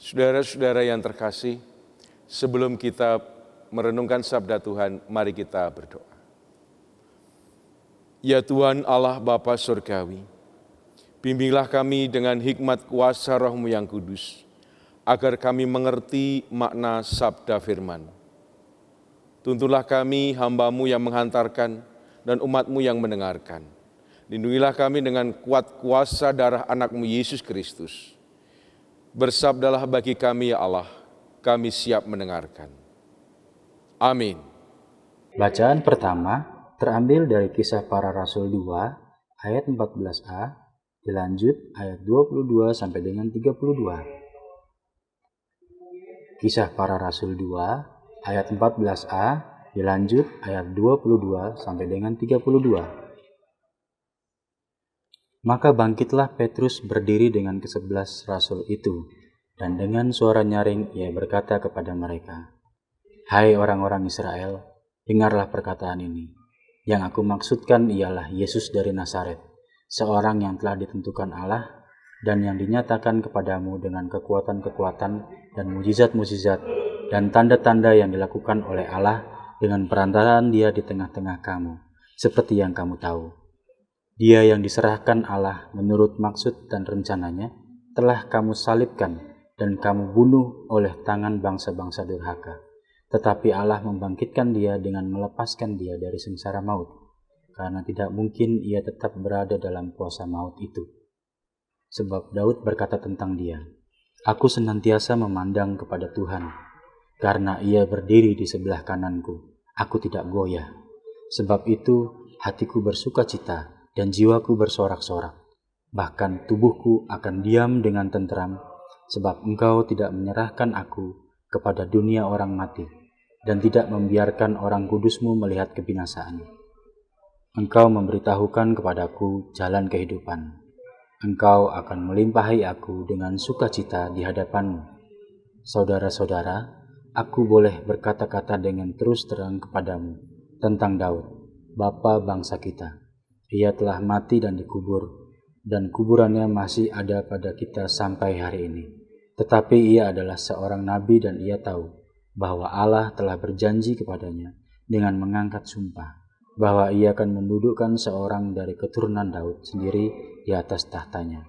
Saudara-saudara yang terkasih, sebelum kita merenungkan sabda Tuhan, mari kita berdoa. Ya Tuhan Allah Bapa Surgawi, bimbinglah kami dengan hikmat kuasa Roh-Mu yang kudus, agar kami mengerti makna sabda firman. Tuntunlah kami hamba-Mu yang menghantarkan dan umat-Mu yang mendengarkan. Lindungilah kami dengan kuat kuasa darah anak-Mu Yesus Kristus. Bersabdalah bagi kami ya Allah, kami siap mendengarkan. Amin. Bacaan pertama terambil dari Kisah Para Rasul 2 ayat 14a, dilanjut ayat 22 sampai dengan 32. Kisah Para Rasul 2 ayat 14a, dilanjut ayat 22 sampai dengan 32. Maka bangkitlah Petrus berdiri dengan ke-11 rasul itu, dan dengan suara nyaring ia berkata kepada mereka, "Hai orang-orang Israel, dengarlah perkataan ini. Yang aku maksudkan ialah Yesus dari Nazaret, seorang yang telah ditentukan Allah dan yang dinyatakan kepadamu dengan kekuatan-kekuatan dan mujizat-mujizat dan tanda-tanda yang dilakukan oleh Allah dengan perantaraan Dia di tengah-tengah kamu, seperti yang kamu tahu. Dia yang diserahkan Allah menurut maksud dan rencananya telah kamu salibkan dan kamu bunuh oleh tangan bangsa-bangsa durhaka. Tetapi Allah membangkitkan dia dengan melepaskan dia dari sengsara maut, karena tidak mungkin ia tetap berada dalam kuasa maut itu. Sebab Daud berkata tentang dia, "Aku senantiasa memandang kepada Tuhan, karena ia berdiri di sebelah kananku, aku tidak goyah. Sebab itu hatiku bersuka cita dan jiwaku bersorak-sorak. Bahkan tubuhku akan diam dengan tenteram, sebab Engkau tidak menyerahkan aku kepada dunia orang mati, dan tidak membiarkan orang kudus-Mu melihat kebinasaan. Engkau memberitahukan kepadaku jalan kehidupan. Engkau akan melimpahi aku dengan sukacita di hadapan-Mu. Saudara-saudara, aku boleh berkata-kata dengan terus terang kepadamu tentang Daud, bapa bangsa kita. Ia telah mati dan dikubur, dan kuburannya masih ada pada kita sampai hari ini. Tetapi ia adalah seorang nabi dan ia tahu bahwa Allah telah berjanji kepadanya dengan mengangkat sumpah bahwa ia akan mendudukkan seorang dari keturunan Daud sendiri di atas tahtanya.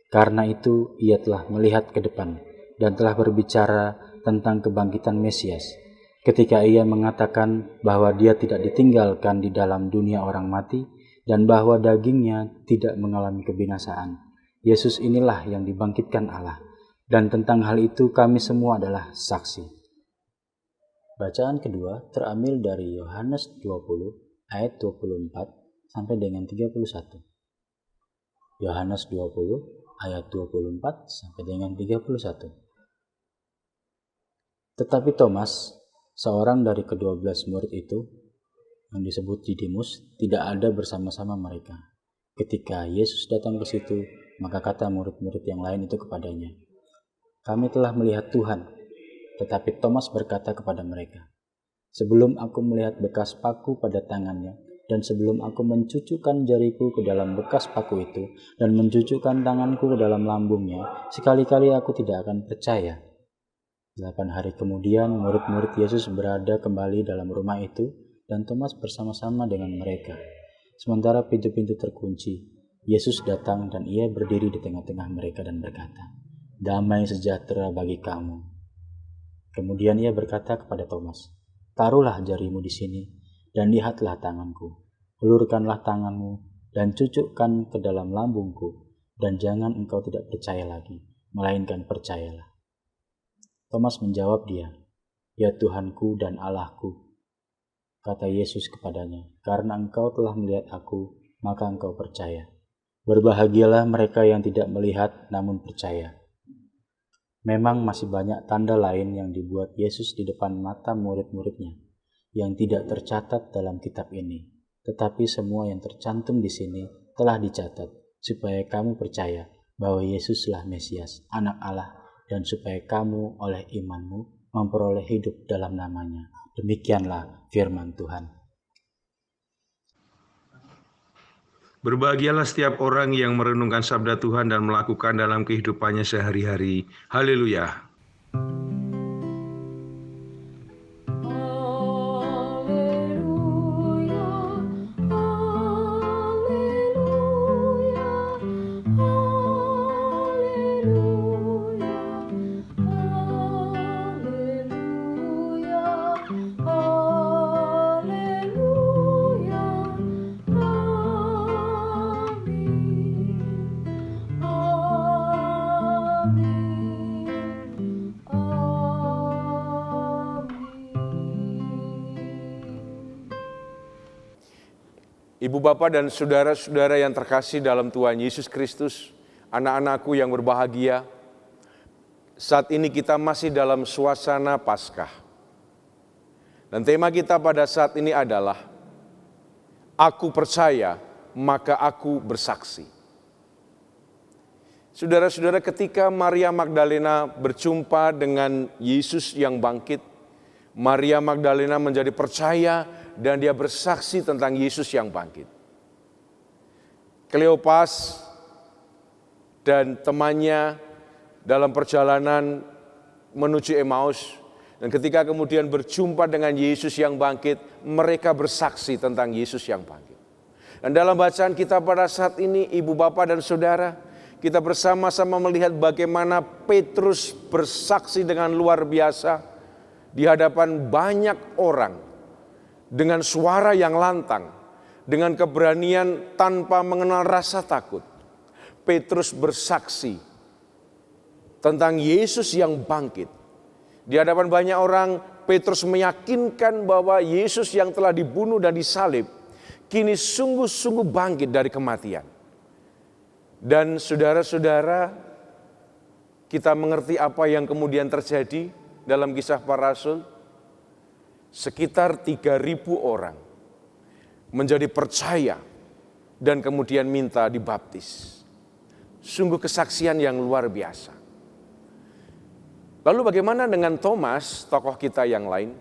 Karena itu ia telah melihat ke depan dan telah berbicara tentang kebangkitan Mesias, ketika ia mengatakan bahwa dia tidak ditinggalkan di dalam dunia orang mati dan bahwa dagingnya tidak mengalami kebinasaan. Yesus inilah yang dibangkitkan Allah, dan tentang hal itu kami semua adalah saksi." Bacaan kedua terambil dari Yohanes 20 ayat 24 sampai dengan 31. Yohanes 20 ayat 24 sampai dengan 31. Tetapi Thomas, seorang dari ke-12 murid itu, yang disebut Didimus, tidak ada bersama-sama mereka. Ketika Yesus datang ke situ, maka kata murid-murid yang lain itu kepadanya, "Kami telah melihat Tuhan." Tetapi Thomas berkata kepada mereka, "Sebelum aku melihat bekas paku pada tangannya, dan sebelum aku mencucukkan jariku ke dalam bekas paku itu, dan mencucukkan tanganku ke dalam lambungnya, sekali-kali aku tidak akan percaya." 8 hari kemudian, murid-murid Yesus berada kembali dalam rumah itu, dan Thomas bersama-sama dengan mereka. Sementara pintu-pintu terkunci, Yesus datang dan ia berdiri di tengah-tengah mereka dan berkata, "Damai sejahtera bagi kamu." Kemudian ia berkata kepada Thomas, "Taruhlah jarimu di sini, dan lihatlah tanganku. Ulurkanlah tanganmu, dan cucukkan ke dalam lambungku, dan jangan engkau tidak percaya lagi, melainkan percayalah." Thomas menjawab dia, "Ya Tuhanku dan Allahku." Kata Yesus kepadanya, "Karena engkau telah melihat aku, maka engkau percaya. Berbahagialah mereka yang tidak melihat namun percaya." Memang masih banyak tanda lain yang dibuat Yesus di depan mata murid-muridnya yang tidak tercatat dalam kitab ini. Tetapi semua yang tercantum di sini telah dicatat supaya kamu percaya bahwa Yesuslah Mesias, Anak Allah, dan supaya kamu oleh imanmu memperoleh hidup dalam namanya. Demikianlah firman Tuhan. Berbahagialah setiap orang yang merenungkan sabda Tuhan dan melakukan dalam kehidupannya sehari-hari. Haleluya. Ibu bapak dan saudara-saudara yang terkasih dalam Tuhan Yesus Kristus, anak-anakku yang berbahagia, saat ini kita masih dalam suasana Paskah. Dan tema kita pada saat ini adalah, aku percaya maka aku bersaksi. Saudara-saudara, ketika Maria Magdalena berjumpa dengan Yesus yang bangkit, Maria Magdalena menjadi percaya dan dia bersaksi tentang Yesus yang bangkit. Kleopas dan temannya dalam perjalanan menuju Emmaus, dan ketika kemudian berjumpa dengan Yesus yang bangkit, mereka bersaksi tentang Yesus yang bangkit. Dan dalam bacaan kita pada saat ini, ibu bapak dan saudara, kita bersama-sama melihat bagaimana Petrus bersaksi dengan luar biasa di hadapan banyak orang, dengan suara yang lantang, dengan keberanian tanpa mengenal rasa takut. Petrus bersaksi tentang Yesus yang bangkit. Di hadapan banyak orang, Petrus meyakinkan bahwa Yesus yang telah dibunuh dan disalib, kini sungguh-sungguh bangkit dari kematian. Dan saudara-saudara, kita mengerti apa yang kemudian terjadi dalam Kisah Para Rasul. Sekitar 3.000 orang menjadi percaya dan kemudian minta dibaptis. Sungguh kesaksian yang luar biasa. Lalu bagaimana dengan Thomas, tokoh kita yang lain?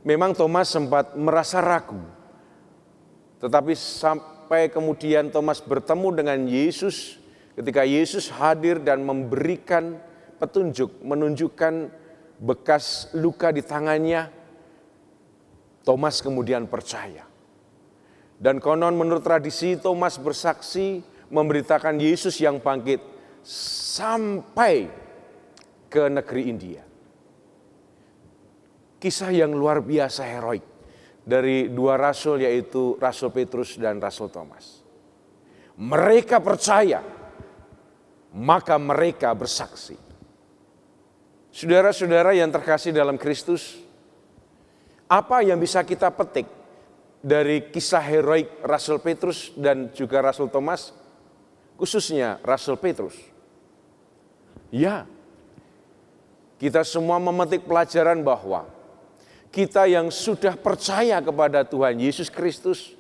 Memang Thomas sempat merasa ragu. Tetapi sampai kemudian Thomas bertemu dengan Yesus, ketika Yesus hadir dan memberikan petunjuk, menunjukkan bekas luka di tangannya, Thomas kemudian percaya. Dan konon menurut tradisi Thomas bersaksi memberitakan Yesus yang bangkit sampai ke negeri India. Kisah yang luar biasa heroik dari dua rasul, yaitu Rasul Petrus dan Rasul Thomas. Mereka percaya, maka mereka bersaksi. Saudara-saudara yang terkasih dalam Kristus, apa yang bisa kita petik dari kisah heroik Rasul Petrus dan juga Rasul Thomas, khususnya Rasul Petrus? Ya, kita semua memetik pelajaran bahwa kita yang sudah percaya kepada Tuhan Yesus Kristus,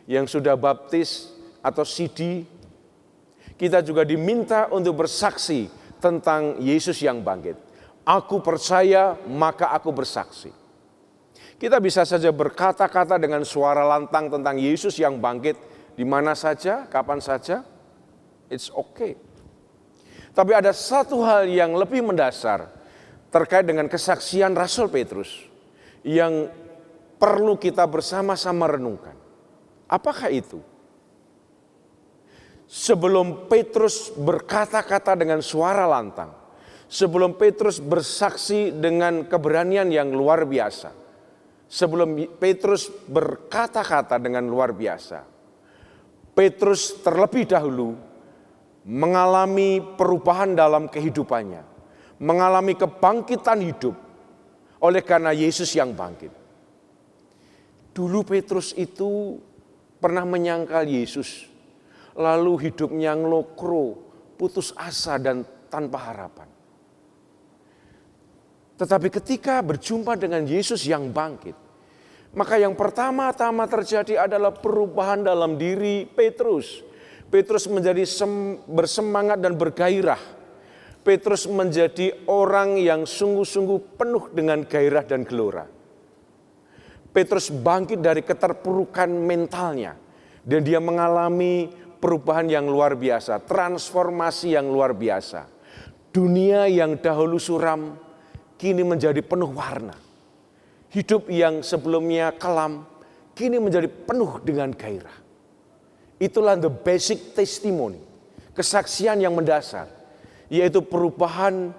yang sudah baptis atau sidi, kita juga diminta untuk bersaksi tentang Yesus yang bangkit. Aku percaya, maka aku bersaksi. Kita bisa saja berkata-kata dengan suara lantang tentang Yesus yang bangkit di mana saja, kapan saja. It's okay. Tapi ada satu hal yang lebih mendasar terkait dengan kesaksian Rasul Petrus yang perlu kita bersama-sama renungkan. Apakah itu? Sebelum Petrus berkata-kata dengan suara lantang, sebelum Petrus bersaksi dengan keberanian yang luar biasa, sebelum Petrus berkata-kata dengan luar biasa, Petrus terlebih dahulu mengalami perubahan dalam kehidupannya, mengalami kebangkitan hidup oleh karena Yesus yang bangkit. Dulu Petrus itu pernah menyangkal Yesus, lalu hidupnya ngelokro, putus asa dan tanpa harapan. Tetapi ketika berjumpa dengan Yesus yang bangkit, maka yang pertama-tama terjadi adalah perubahan dalam diri Petrus. Petrus menjadi bersemangat dan bergairah. Petrus menjadi orang yang sungguh-sungguh penuh dengan gairah dan gelora. Petrus bangkit dari keterpurukan mentalnya. Dan dia mengalami perubahan yang luar biasa, transformasi yang luar biasa. Dunia yang dahulu suram, kini menjadi penuh warna. Hidup yang sebelumnya kelam, kini menjadi penuh dengan gairah. Itulah the basic testimony, kesaksian yang mendasar, yaitu perubahan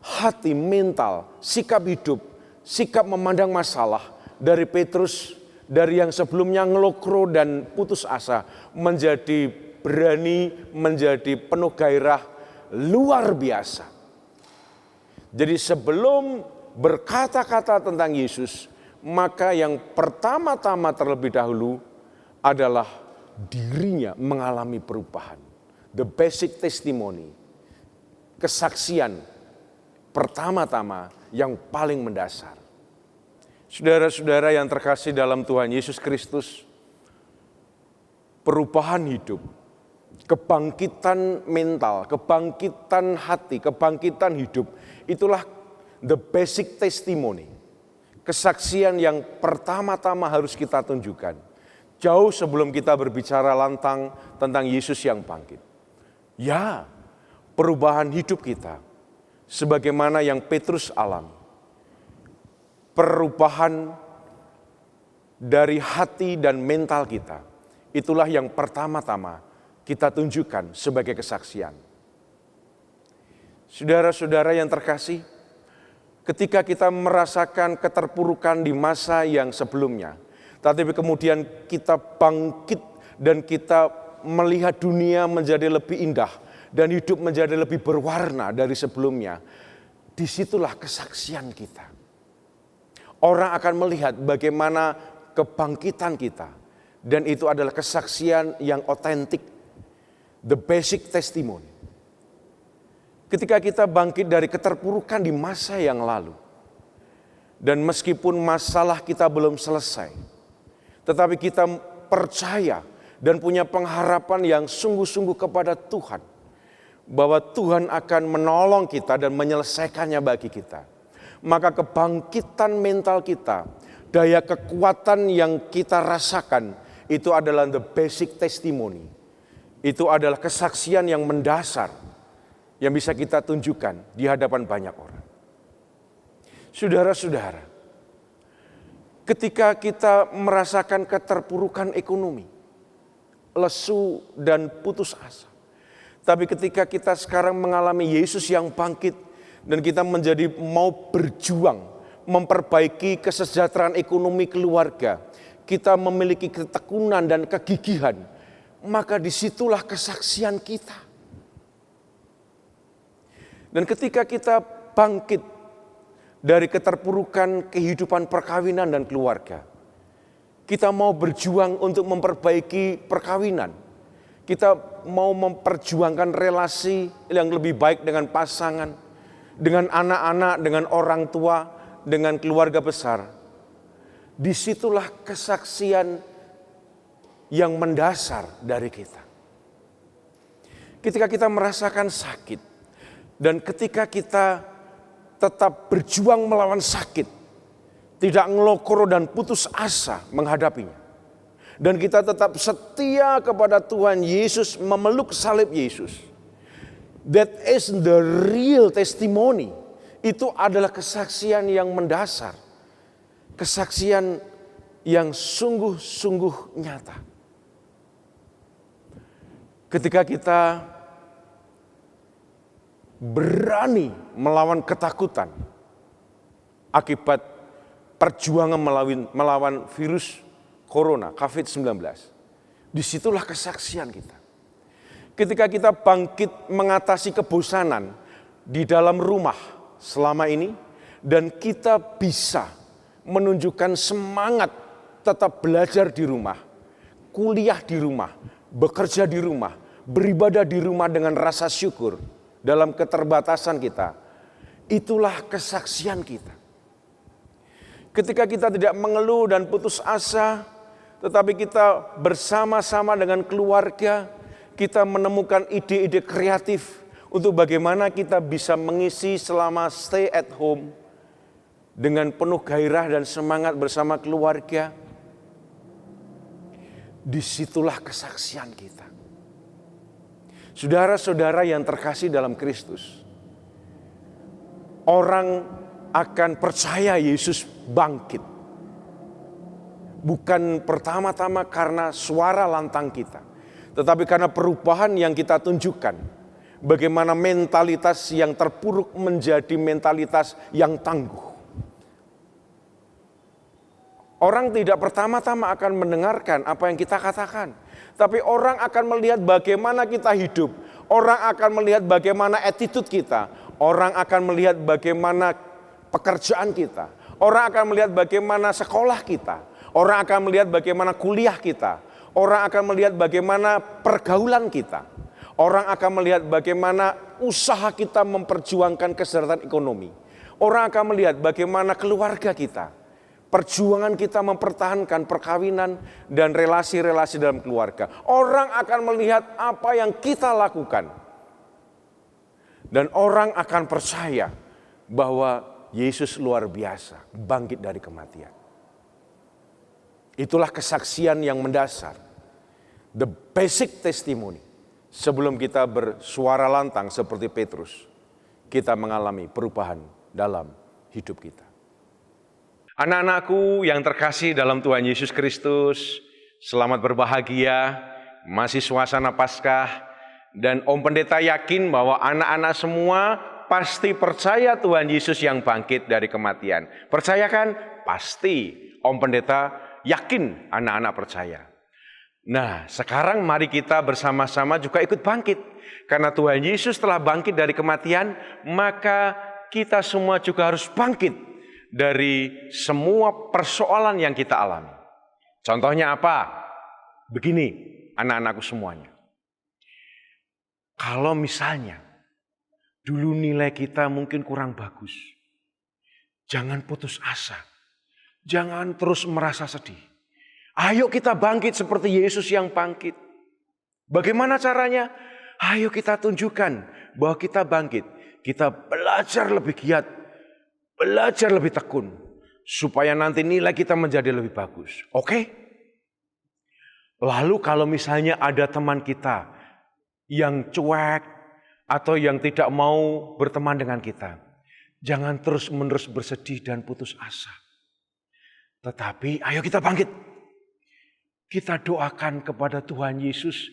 hati, mental, sikap hidup, sikap memandang masalah dari Petrus, dari yang sebelumnya ngelokro dan putus asa, menjadi berani, menjadi penuh gairah, luar biasa. Jadi sebelum berkata-kata tentang Yesus, maka yang pertama-tama terlebih dahulu adalah dirinya mengalami perubahan. The basic testimony, kesaksian pertama-tama yang paling mendasar. Saudara-saudara yang terkasih dalam Tuhan Yesus Kristus, perubahan hidup, kebangkitan mental, kebangkitan hati, kebangkitan hidup, itulah the basic testimony. Kesaksian yang pertama-tama harus kita tunjukkan. Jauh sebelum kita berbicara lantang tentang Yesus yang bangkit. Ya, perubahan hidup kita, sebagaimana yang Petrus alami. Perubahan dari hati dan mental kita, itulah yang pertama-tama kita tunjukkan sebagai kesaksian. Saudara-saudara yang terkasih, ketika kita merasakan keterpurukan di masa yang sebelumnya, tetapi kemudian kita bangkit dan kita melihat dunia menjadi lebih indah dan hidup menjadi lebih berwarna dari sebelumnya, disitulah kesaksian kita. Orang akan melihat bagaimana kebangkitan kita, dan itu adalah kesaksian yang otentik, the basic testimony. Ketika kita bangkit dari keterpurukan di masa yang lalu, dan meskipun masalah kita belum selesai, tetapi kita percaya dan punya pengharapan yang sungguh-sungguh kepada Tuhan, bahwa Tuhan akan menolong kita dan menyelesaikannya bagi kita. Maka kebangkitan mental kita, daya kekuatan yang kita rasakan, itu adalah the basic testimony. Itu adalah kesaksian yang mendasar, yang bisa kita tunjukkan di hadapan banyak orang. Saudara-saudara, ketika kita merasakan keterpurukan ekonomi, lesu dan putus asa, tapi ketika kita sekarang mengalami Yesus yang bangkit, dan kita menjadi mau berjuang, memperbaiki kesejahteraan ekonomi keluarga, kita memiliki ketekunan dan kegigihan, maka disitulah kesaksian kita. Dan ketika kita bangkit dari keterpurukan kehidupan perkawinan dan keluarga, kita mau berjuang untuk memperbaiki perkawinan, kita mau memperjuangkan relasi yang lebih baik dengan pasangan, dengan anak-anak, dengan orang tua, dengan keluarga besar. Disitulah kesaksian yang mendasar dari kita. Ketika kita merasakan sakit, dan ketika kita tetap berjuang melawan sakit, tidak ngelokoro dan putus asa menghadapinya, dan kita tetap setia kepada Tuhan Yesus, memeluk salib Yesus, that is the real testimony. Itu adalah kesaksian yang mendasar. Kesaksian yang sungguh-sungguh nyata. Ketika kita berani melawan ketakutan akibat perjuangan melawan virus corona, COVID-19. Disitulah kesaksian kita. Ketika kita bangkit mengatasi kebosanan di dalam rumah selama ini, dan kita bisa menunjukkan semangat tetap belajar di rumah, kuliah di rumah, bekerja di rumah, beribadah di rumah dengan rasa syukur dalam keterbatasan kita, itulah kesaksian kita. Ketika kita tidak mengeluh dan putus asa, tetapi kita bersama-sama dengan keluarga, kita menemukan ide-ide kreatif untuk bagaimana kita bisa mengisi selama stay at home dengan penuh gairah dan semangat bersama keluarga. disitulah kesaksian kita. Saudara-saudara yang terkasih dalam Kristus, orang akan percaya Yesus bangkit. Bukan pertama-tama karena suara lantang kita, tetapi karena perubahan yang kita tunjukkan. Bagaimana mentalitas yang terpuruk menjadi mentalitas yang tangguh. Orang tidak pertama-tama akan mendengarkan apa yang kita katakan, tapi orang akan melihat bagaimana kita hidup. Orang akan melihat bagaimana attitude kita. Orang akan melihat bagaimana pekerjaan kita. Orang akan melihat bagaimana sekolah kita. Orang akan melihat bagaimana kuliah kita. Orang akan melihat bagaimana pergaulan kita. Orang akan melihat bagaimana usaha kita memperjuangkan kesejahteraan ekonomi. Orang akan melihat bagaimana keluarga kita. Perjuangan kita mempertahankan perkawinan dan relasi-relasi dalam keluarga. Orang akan melihat apa yang kita lakukan. Dan orang akan percaya bahwa Yesus luar biasa, bangkit dari kematian. Itulah kesaksian yang mendasar. The basic testimony. Sebelum kita bersuara lantang seperti Petrus, kita mengalami perubahan dalam hidup kita. Anak-anakku yang terkasih dalam Tuhan Yesus Kristus, selamat berbahagia, masih suasana Paskah, dan Om Pendeta yakin bahwa anak-anak semua pasti percaya Tuhan Yesus yang bangkit dari kematian. Percaya kan? Pasti. Om Pendeta yakin anak-anak percaya. Nah, sekarang mari kita bersama-sama juga ikut bangkit. Karena Tuhan Yesus telah bangkit dari kematian, maka kita semua juga harus bangkit dari semua persoalan yang kita alami. Contohnya apa? Begini, anak-anakku semuanya. Kalau misalnya dulu nilai kita mungkin kurang bagus, jangan putus asa. Jangan terus merasa sedih. Ayo kita bangkit seperti Yesus yang bangkit. Bagaimana caranya? Ayo kita tunjukkan bahwa kita bangkit. Kita belajar lebih giat, belajar lebih tekun, supaya nanti nilai kita menjadi lebih bagus. Oke? Lalu kalau misalnya ada teman kita yang cuek atau yang tidak mau berteman dengan kita, jangan terus-menerus bersedih dan putus asa. Tetapi ayo kita bangkit. Kita doakan kepada Tuhan Yesus.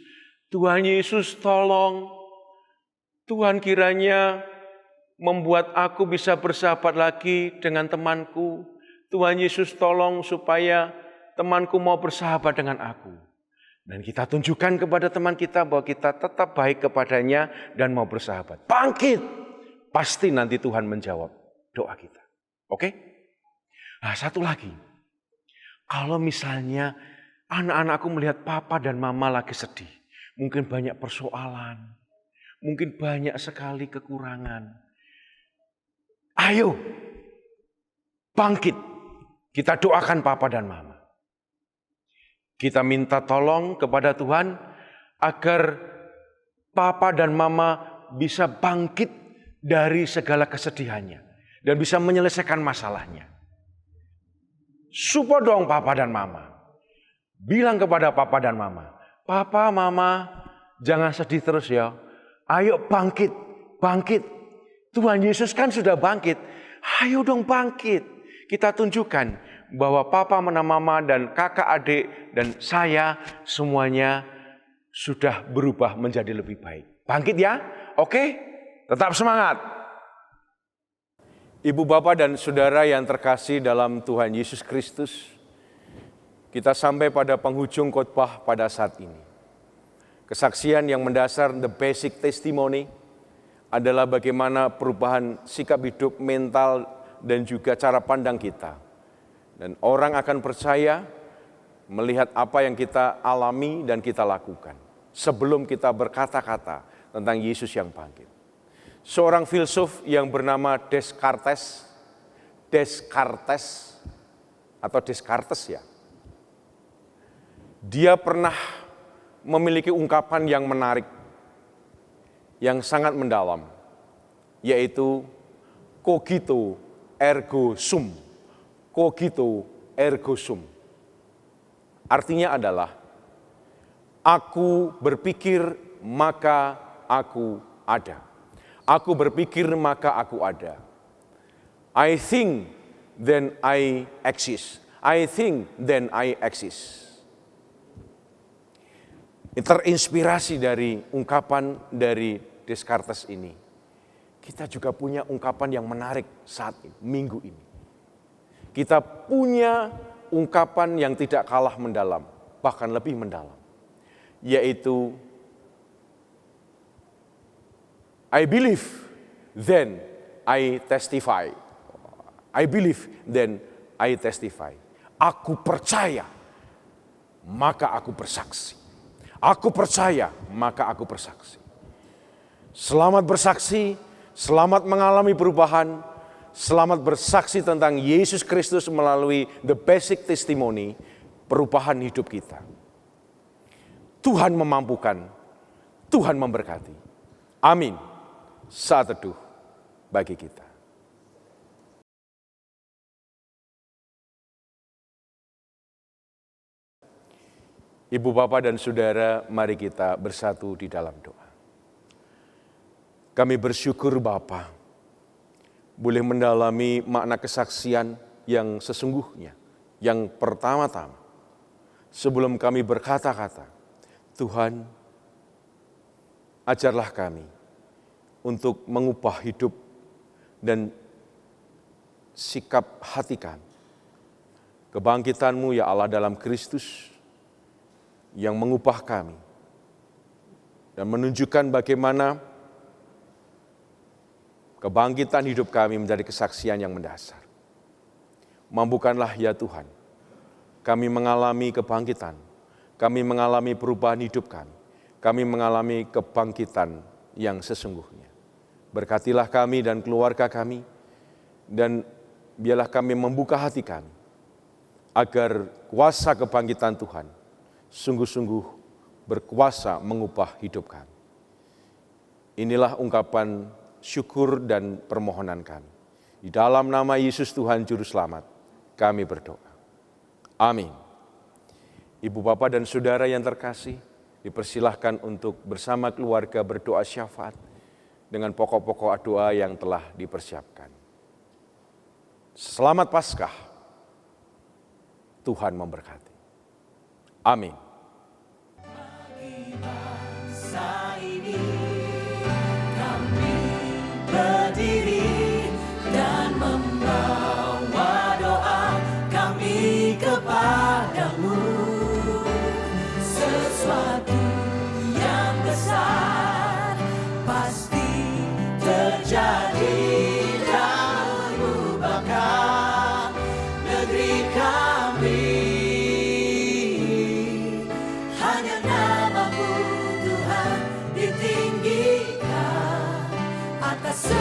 Tuhan Yesus tolong. Tuhan kiranya membuat aku bisa bersahabat lagi dengan temanku. Tuhan Yesus tolong supaya temanku mau bersahabat dengan aku. Dan kita tunjukkan kepada teman kita bahwa kita tetap baik kepadanya dan mau bersahabat. Bangkit. Pasti nanti Tuhan menjawab doa kita. Oke? Nah, satu lagi. Kalau misalnya anak-anakku melihat papa dan mama lagi sedih. Mungkin banyak persoalan. Mungkin banyak sekali kekurangan. Ayo, bangkit. Kita doakan papa dan mama. Kita minta tolong kepada Tuhan agar papa dan mama bisa bangkit dari segala kesedihannya. Dan bisa menyelesaikan masalahnya. Support dong papa dan mama. Bilang kepada papa dan mama, papa, mama, jangan sedih terus ya. Ayo bangkit, bangkit. Tuhan Yesus kan sudah bangkit. Ayo dong bangkit. Kita tunjukkan bahwa papa, mama, dan kakak, adik, dan saya semuanya sudah berubah menjadi lebih baik. Bangkit ya, oke? Tetap semangat. Ibu, bapak, dan saudara yang terkasih dalam Tuhan Yesus Kristus, kita sampai pada penghujung khotbah pada saat ini. Kesaksian yang mendasar the basic testimony adalah bagaimana perubahan sikap hidup, mental, dan juga cara pandang kita. Dan orang akan percaya melihat apa yang kita alami dan kita lakukan. Sebelum kita berkata-kata tentang Yesus yang bangkit. Seorang filsuf yang bernama Descartes ya. Dia pernah memiliki ungkapan yang menarik, yang sangat mendalam, yaitu cogito ergo sum. Cogito ergo sum. Artinya adalah Aku berpikir, maka aku ada. Aku berpikir, maka aku ada. I think, then I exist. I think, then I exist. Terinspirasi dari ungkapan dari Descartes ini. Kita juga punya ungkapan yang menarik saat ini, minggu ini. Kita punya ungkapan yang tidak kalah mendalam, bahkan lebih mendalam. Yaitu, I believe, then I testify. I believe, then I testify. Aku percaya, maka aku bersaksi. Aku percaya, maka aku bersaksi. Selamat bersaksi, selamat mengalami perubahan, selamat bersaksi tentang Yesus Kristus melalui the basic testimony, perubahan hidup kita. Tuhan memampukan, Tuhan memberkati. Amin. Saat teduh bagi kita. Ibu, Bapak, dan Saudara, mari kita bersatu di dalam doa. Kami bersyukur Bapa, boleh mendalami makna kesaksian yang sesungguhnya, yang pertama-tama. Sebelum kami berkata-kata, Tuhan, ajarlah kami untuk mengubah hidup dan sikap hati kami. Kebangkitan-Mu ya Allah dalam Kristus yang mengubah kami dan menunjukkan bagaimana kebangkitan hidup kami menjadi kesaksian yang mendasar. Mampukanlah ya Tuhan, kami mengalami kebangkitan, kami mengalami perubahan hidup kami mengalami kebangkitan yang sesungguhnya. Berkatilah kami dan keluarga kami, dan biarlah kami membuka hati kami, agar kuasa kebangkitan Tuhan sungguh-sungguh berkuasa mengubah hidup kami. Inilah ungkapan syukur dan permohonan kami. Di dalam nama Yesus Tuhan Juru Selamat, kami berdoa. Amin. Ibu, Bapak, dan Saudara yang terkasih, dipersilahkan untuk bersama keluarga berdoa syafaat dengan pokok-pokok doa yang telah dipersiapkan. Selamat Paskah. Tuhan memberkati. Amin. Bangsa ini kami berdiri dan membawa doa kami kepadamu. Sesuatu yang besar pasti terjadi dan mengubahkan negeri kami. Hanya namamu Tuhan ditinggikan atas